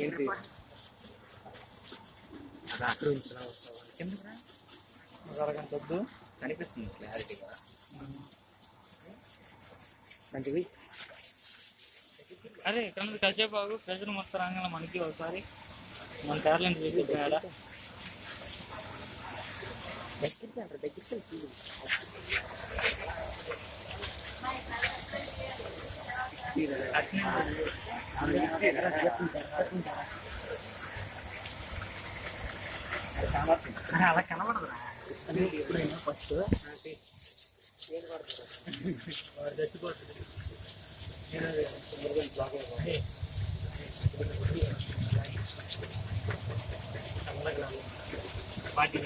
ఏంటి అరగంట వద్దు కనిపిస్తుంది క్లారిటీగా మంచివి. అరే ఇక్కడ కాసేపు ఆగు, ప్రజలు మొత్తం రాగానే మనకి ఒకసారి మన టాలెంట్ చూపించాడా అలా కనబడదురా ఎప్పుడైనా ఫస్ట్ చచ్చిపోతుంది. పార్టీ